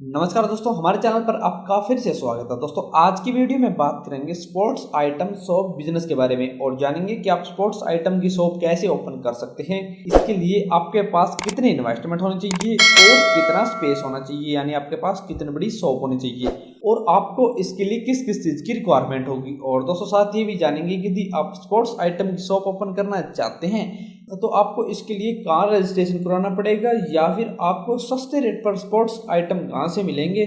नमस्कार दोस्तों, हमारे चैनल पर आपका फिर से स्वागत है। दोस्तों आज की वीडियो में बात करेंगे स्पोर्ट्स आइटम शॉप बिजनेस के बारे में और जानेंगे कि आप स्पोर्ट्स आइटम की शॉप कैसे ओपन कर सकते हैं। इसके लिए आपके पास कितनी इन्वेस्टमेंट होनी चाहिए और कितना स्पेस होना चाहिए, यानी आपके पास कितनी बड़ी शॉप होनी चाहिए और आपको इसके लिए किस किस चीज़ की रिक्वायरमेंट होगी। और दोस्तों साथ ही भी जानेंगे कि यदि आप स्पोर्ट्स आइटम की शॉप ओपन करना चाहते हैं तो आपको इसके लिए कहाँ रजिस्ट्रेशन कराना पड़ेगा या फिर आपको सस्ते रेट पर स्पोर्ट्स आइटम कहाँ से मिलेंगे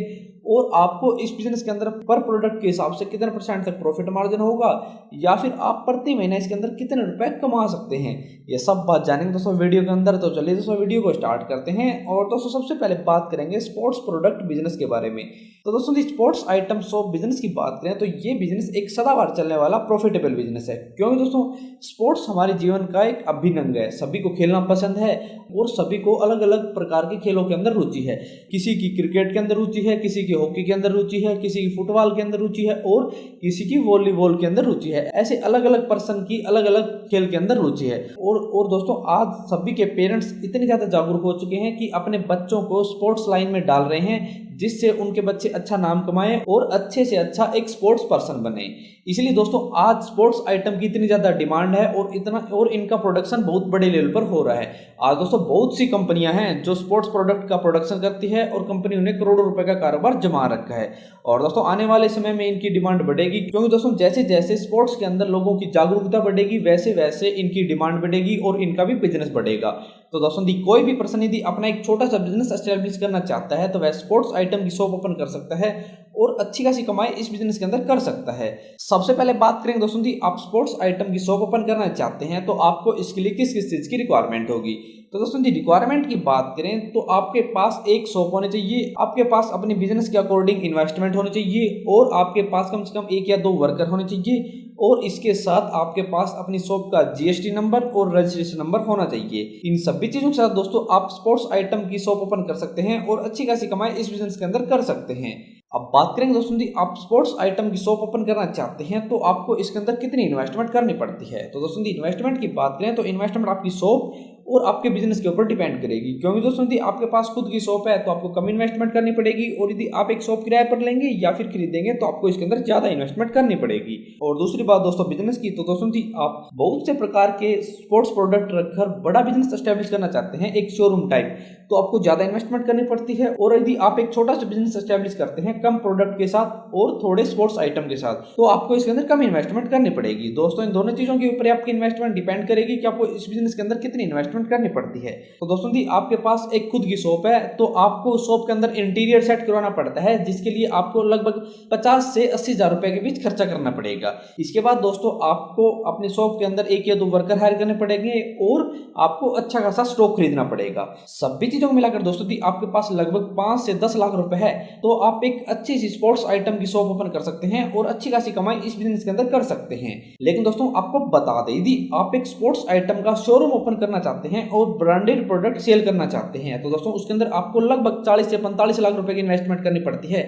और आपको इस बिजनेस के अंदर पर प्रोडक्ट के हिसाब से कितने % तक प्रॉफिट मार्जिन होगा या फिर आप प्रति महीने इसके अंदर कितने रुपए कमा सकते हैं, ये सब बात जानेंगे दोस्तों वीडियो के अंदर। तो चलिए दोस्तों वीडियो को स्टार्ट करते हैं। और दोस्तों सबसे पहले बात करेंगे स्पोर्ट्स प्रोडक्ट बिजनेस के बारे में। तो दोस्तों स्पोर्ट्स आइटम शॉप बिजनेस की बात करें तो ये बिजनेस एक सदाबहार चलने वाला प्रॉफिटेबल बिजनेस है, क्योंकि दोस्तों स्पोर्ट्स हमारे जीवन का एक अभिन्न अंग है। सभी को खेलना पसंद है और सभी को अलग अलग प्रकार के खेलों के अंदर रुचि है। किसी की क्रिकेट के अंदर रुचि है, किसी की हॉकी के अंदर रुचि है, किसी की फुटबॉल के अंदर रुचि है और किसी की वॉलीबॉल के अंदर रुचि है। ऐसे अलग अलग पर्सन की अलग अलग खेल के अंदर रुचि है। और दोस्तों आज सभी के पेरेंट्स इतने ज्यादा जागरूक हो चुके हैं कि अपने बच्चों को स्पोर्ट्स लाइन में डाल रहे हैं जिससे उनके बच्चे अच्छा नाम कमाएं और अच्छे से अच्छा एक स्पोर्ट्स पर्सन बने। इसलिए दोस्तों आज स्पोर्ट्स आइटम की इतनी ज्यादा डिमांड है और इनका प्रोडक्शन बहुत बड़े लेवल पर हो रहा है। आज दोस्तों बहुत सी कंपनियां हैं जो स्पोर्ट्स प्रोडक्ट का प्रोडक्शन करती है और कंपनी उन्हें करोड़ों रुपए का कारोबार जमा रखा है। और दोस्तों आने वाले समय में इनकी डिमांड बढ़ेगी, क्योंकि दोस्तों जैसे जैसे स्पोर्ट्स के अंदर लोगों की जागरूकता बढ़ेगी वैसे वैसे इनकी डिमांड बढ़ेगी और इनका भी बिजनेस बढ़ेगा। तो दोस्तों कोई भी पर्सन यदि अपना एक छोटा सा बिजनेस एस्टेब्लिश करना चाहता है तो वह स्पोर्ट्स आइटम की शॉप ओपन कर सकता है और अच्छी खासी कमाई इस बिजनेस के अंदर कर सकता है। सबसे पहले बात करेंगे दोस्तों आप स्पोर्ट्स आइटम की शॉप ओपन करना चाहते हैं तो आपको इसके लिए किस किस चीज की रिक्वायरमेंट होगी। तो दोस्तों रिक्वायरमेंट की बात करें तो आपके पास एक शॉप होनी चाहिए, आपके पास अपने बिजनेस के अकॉर्डिंग इन्वेस्टमेंट होनी चाहिए और आपके पास कम से कम 1 या 2 वर्कर होने चाहिए और इसके साथ आपके पास अपनी शॉप का जीएसटी नंबर और रजिस्ट्रेशन नंबर होना चाहिए। इन सभी चीजों के साथ दोस्तों आप स्पोर्ट्स आइटम की शॉप ओपन कर सकते हैं और अच्छी खासी कमाई इस बिजनेस के अंदर कर सकते हैं। अब बात करेंगे दोस्तों आप स्पोर्ट्स आइटम की शॉप ओपन करना चाहते हैं तो आपको इसके अंदर कितनी इन्वेस्टमेंट करनी पड़ती है। तो दोस्तों इन्वेस्टमेंट की बात करें तो इन्वेस्टमेंट आपकी शॉप और आपके बिजनेस के ऊपर डिपेंड करेगी, क्योंकि दोस्तों आपके पास खुद की शॉप है तो आपको कम इन्वेस्टमेंट करनी पड़ेगी और यदि आप एक शॉप किराए पर लेंगे या फिर खरीदेंगे तो आपको इसके अंदर ज्यादा इन्वेस्टमेंट करनी पड़ेगी। और दूसरी बात दोस्तों बिजनेस की, तो दोस्तों आप बहुत से प्रकार के स्पोर्ट्स प्रोडक्ट रखकर बड़ा बिजनेस एस्टेब्लिश करना चाहते हैं एक शोरूम टाइप, तो आपको ज्यादा इन्वेस्टमेंट करनी पड़ती है। और यदि आप एक छोटा सा बिजनेस एस्टेब्लिश करते हैं कम प्रोडक्ट के साथ और थोड़े स्पोर्ट्स आइटम के साथ, तो आपको इसके अंदर कम इन्वेस्टमेंट करनी पड़ेगी। दोस्तों इन दोनों चीजों के ऊपर आपकी इन्वेस्टमेंट डिपेंड करेगी कि आपको इस बिजनेस के अंदर कितनी इन्वेस्टमेंट करनी पड़ती है। तो दोस्तों आपके पास एक खुद की शॉप है तो आपको शॉप के अंदर इंटीरियर सेट करवाना पड़ता है, जिसके लिए आपको लगभग 50 से 80 हजार रुपए के बीच खर्चा करना पड़ेगा। इसके बाद दोस्तों आपको अपनी शॉप के अंदर 1 या 2 वर्कर हायर करने पड़ेंगे और आपको अच्छा खासा स्टॉक खरीदना पड़ेगा। सभी चीजों को मिलाकर दोस्तों आपके पास लगभग 5 से 10 लाख रुपए है तो आप एक अच्छी सी स्पोर्ट्स आइटम की शॉप ओपन कर सकते हैं और अच्छी खासी कमाई इस बिजनेस के अंदर कर सकते हैं। लेकिन दोस्तों आपको बता दें यदि आप एक स्पोर्ट्स आइटम का शोरूम ओपन करना चाहते हैं और ब्रांडेड प्रोडक्ट सेल करना चाहते हैं तो दोस्तों उसके अंदर आपको लगभग 40 से 45 लाख रुपए की इन्वेस्टमेंट करनी पड़ती है,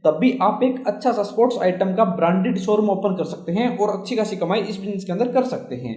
तब भी आप एक अच्छा सा स्पोर्ट्स आइटम का ब्रांडेड शोरूम ओपन कर सकते हैं और अच्छी खासी कमाई इस बिजनेस के अंदर कर सकते हैं।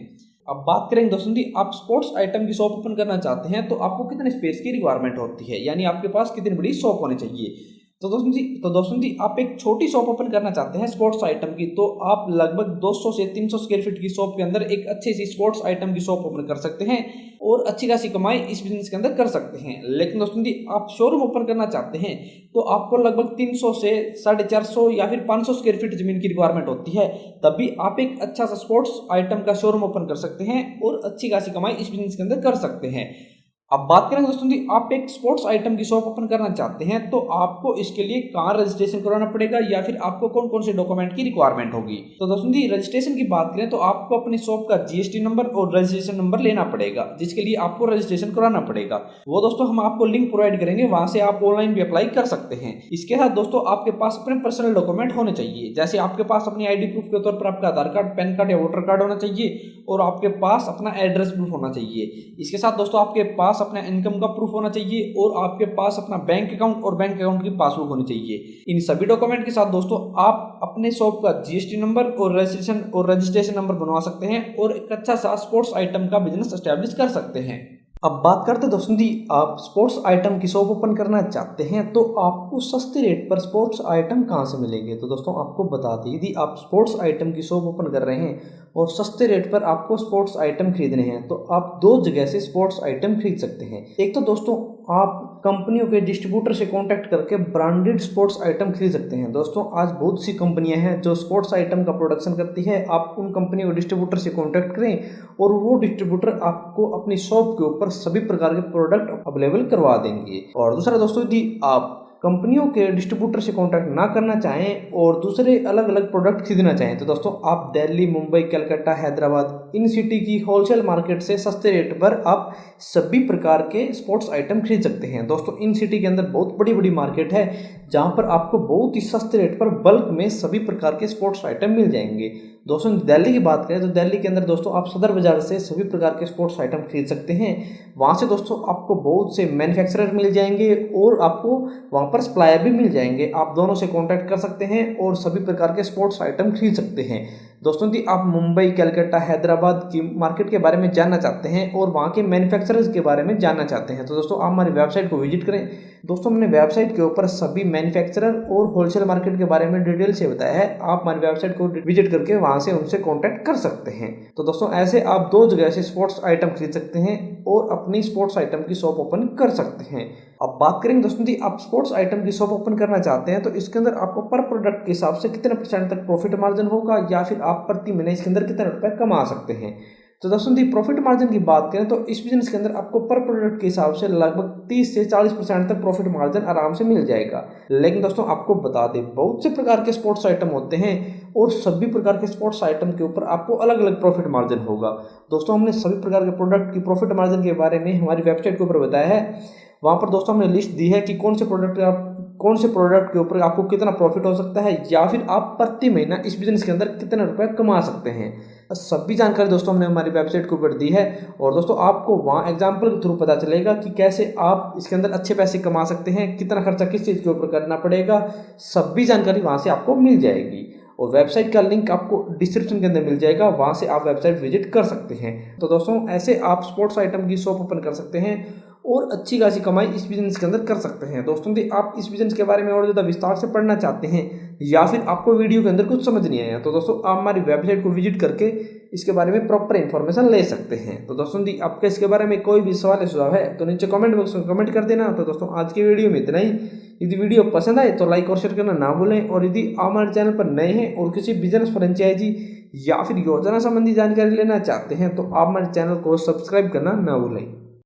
अब बात करेंगे दोस्तों आप स्पोर्ट्स आइटम की शॉप ओपन करना चाहते हैं तो आपको कितने स्पेस की रिक्वायरमेंट होती है, यानी आपके पास कितनी बड़ी शॉप होनी चाहिए। तो दोस्तों आप एक छोटी शॉप ओपन करना चाहते हैं स्पोर्ट्स आइटम की तो आप लगभग 200 से 300 स्क्वायर फीट की शॉप के अंदर एक अच्छी सी स्पोर्ट्स आइटम की शॉप ओपन कर सकते हैं और अच्छी खासी कमाई इस बिजनेस के अंदर कर सकते हैं। लेकिन दोस्तों आप शोरूम ओपन करना चाहते हैं तो आपको लगभग 300 से 450 या फिर 500 स्क्वायर फीट जमीन की रिक्वायरमेंट होती है, तब भी आप एक अच्छा सा स्पोर्ट्स आइटम का शोरूम ओपन कर सकते हैं और अच्छी खासी कमाई इस बिजनेस के अंदर कर सकते हैं। अब बात करें दोस्तों आप एक स्पोर्ट्स आइटम की शॉप ओपन करना चाहते हैं तो आपको इसके लिए कहाँ रजिस्ट्रेशन कराना पड़ेगा या फिर आपको कौन कौन से डॉक्यूमेंट की रिक्वायरमेंट होगी। तो दोस्तों रजिस्ट्रेशन की बात करें तो आपको अपनी शॉप का जीएसटी नंबर और रजिस्ट्रेशन नंबर लेना पड़ेगा, जिसके लिए आपको रजिस्ट्रेशन कराना पड़ेगा। वो दोस्तों हम आपको लिंक प्रोवाइड करेंगे, वहां से आप ऑनलाइन भी अप्लाई कर सकते हैं। इसके साथ दोस्तों आपके पास अपने पर्सनल डॉक्यूमेंट होने चाहिए, जैसे आपके पास अपनी आईडी प्रूफ के तौर पर आपका आधार कार्ड, पैन कार्ड या वोटर कार्ड होना चाहिए और आपके पास अपना एड्रेस प्रूफ होना चाहिए। इसके साथ दोस्तों आपके पास अपना इनकम का प्रूफ होना चाहिए और आपके पास अपना बैंक अकाउंट और बैंक अकाउंट की पासबुक होनी चाहिए। इन सभी डॉक्यूमेंट के साथ दोस्तों आप अपने शॉप का जीएसटी नंबर और रजिस्ट्रेशन नंबर बनवा सकते हैं और एक अच्छा सा स्पोर्ट्स आइटम का बिजनेस एस्टेब्लिश कर सकते हैं। अब बात करते हैं दोस्तों जी, आप स्पोर्ट्स आइटम की शॉप ओपन करना चाहते हैं तो आपको सस्ते रेट पर स्पोर्ट्स आइटम कहाँ से मिलेंगे। तो दोस्तों आपको बता दें, यदि आप स्पोर्ट्स आइटम की शॉप ओपन कर रहे हैं और सस्ते रेट पर आपको स्पोर्ट्स आइटम खरीदने हैं तो आप दो जगह से स्पोर्ट्स आइटम खरीद सकते हैं। एक तो दोस्तों आप कंपनियों के डिस्ट्रीब्यूटर से कांटेक्ट करके ब्रांडेड स्पोर्ट्स आइटम खरीद सकते हैं। दोस्तों आज बहुत सी कंपनियां हैं जो स्पोर्ट्स आइटम का प्रोडक्शन करती है। आप उन कंपनियों के डिस्ट्रीब्यूटर से कांटेक्ट करें और वो डिस्ट्रीब्यूटर आपको अपनी शॉप के ऊपर सभी प्रकार के प्रोडक्ट अवेलेबल करवा देंगे। और दूसरा दोस्तों, यदि आप कंपनियों के डिस्ट्रीब्यूटर से कांटेक्ट ना करना चाहें और दूसरे अलग अलग प्रोडक्ट खरीदना चाहें तो दोस्तों आप दिल्ली, मुंबई, कलकत्ता, हैदराबाद इन सिटी की होलसेल मार्केट से सस्ते रेट पर आप सभी प्रकार के स्पोर्ट्स आइटम खरीद सकते हैं। दोस्तों इन सिटी के अंदर बहुत बड़ी बड़ी मार्केट है जहां पर आपको बहुत ही सस्ते रेट पर बल्क में सभी प्रकार के स्पोर्ट्स आइटम मिल जाएंगे। दोस्तों दिल्ली की बात करें तो दिल्ली के अंदर दोस्तों आप सदर बाजार से सभी प्रकार के स्पोर्ट्स आइटम खरीद सकते हैं। वहाँ से दोस्तों आपको बहुत से मैन्युफैक्चरर मिल जाएंगे और आपको वहाँ पर सप्लायर भी मिल जाएंगे। आप दोनों से कांटेक्ट कर सकते हैं और सभी प्रकार के स्पोर्ट्स आइटम खरीद सकते हैं। दोस्तों यदि आप मुंबई, कलकत्ता, हैदराबाद की मार्केट के बारे में जानना चाहते हैं और वहाँ के मैन्युफैक्चरर्स के बारे में जानना चाहते हैं तो दोस्तों आप हमारी वेबसाइट को विजिट करें। दोस्तों हमने वेबसाइट के ऊपर सभी मैन्युफैक्चरर और होलसेल मार्केट के बारे में डिटेल से बताया है। आप हमारी वेबसाइट को विजिट करके वहाँ से उनसे कॉन्टैक्ट कर सकते हैं। तो दोस्तों ऐसे आप दो जगह से स्पोर्ट्स आइटम खरीद सकते हैं और अपनी स्पोर्ट्स आइटम की शॉप ओपन कर सकते हैं। अब बात करेंगे दोस्तों जी, आप स्पोर्ट्स आइटम की शॉप ओपन करना चाहते हैं तो इसके अंदर आपको पर प्रोडक्ट के हिसाब से कितने % तक प्रॉफिट मार्जिन होगा या फिर आप प्रति महीने इसके अंदर कितने रुपए कमा सकते हैं। तो दोस्तों जी प्रॉफिट मार्जिन की बात करें तो इस बिजनेस के अंदर आपको पर प्रोडक्ट के हिसाब से लगभग 30 से 40% तक प्रॉफिट मार्जिन आराम से मिल जाएगा। लेकिन दोस्तों आपको बता दें, बहुत से प्रकार के स्पोर्ट्स आइटम होते हैं और सभी प्रकार के स्पोर्ट्स आइटम के ऊपर आपको अलग अलग प्रॉफिट मार्जिन होगा। दोस्तों हमने सभी प्रकार के प्रोडक्ट की प्रॉफिट मार्जिन के बारे में हमारी वेबसाइट के ऊपर बताया है। वहाँ पर दोस्तों हमने लिस्ट दी है कि कौन से प्रोडक्ट के ऊपर आपको कितना प्रॉफिट हो सकता है या फिर आप प्रति महीना इस बिजनेस के अंदर कितने रुपए कमा सकते हैं। सभी जानकारी दोस्तों हमने हमारी वेबसाइट के ऊपर दी है और दोस्तों आपको वहाँ एग्जाम्पल के थ्रू पता चलेगा कि कैसे आप इसके अंदर अच्छे पैसे कमा सकते हैं, कितना खर्चा किस चीज़ के ऊपर करना पड़ेगा, सभी जानकारी वहाँ से आपको मिल जाएगी। और वेबसाइट का लिंक आपको डिस्क्रिप्शन के अंदर मिल जाएगा, वहाँ से आप वेबसाइट विजिट कर सकते हैं। तो दोस्तों ऐसे आप स्पोर्ट्स आइटम की शॉप ओपन कर सकते हैं और अच्छी खासी कमाई इस बिजनेस के अंदर कर सकते हैं। दोस्तों यदि आप इस बिजनेस के बारे में और ज़्यादा विस्तार से पढ़ना चाहते हैं या फिर आपको वीडियो के अंदर कुछ समझ नहीं आया तो दोस्तों आप हमारी वेबसाइट को विजिट करके इसके बारे में प्रॉपर इन्फॉर्मेशन ले सकते हैं। तो दोस्तों यदि आपके इसके बारे में कोई भी सवाल या सुझाव है तो नीचे कमेंट बॉक्स में कमेंट कर देना। तो दोस्तों आज की वीडियो में इतना ही। यदि वीडियो पसंद आए तो लाइक और शेयर करना ना भूलें और यदि आप हमारे चैनल पर नए हैं और किसी बिजनेस फ्रेंचाइजी या फिर योजना संबंधी जानकारी लेना चाहते हैं तो आप हमारे चैनल को सब्सक्राइब करना ना भूलें।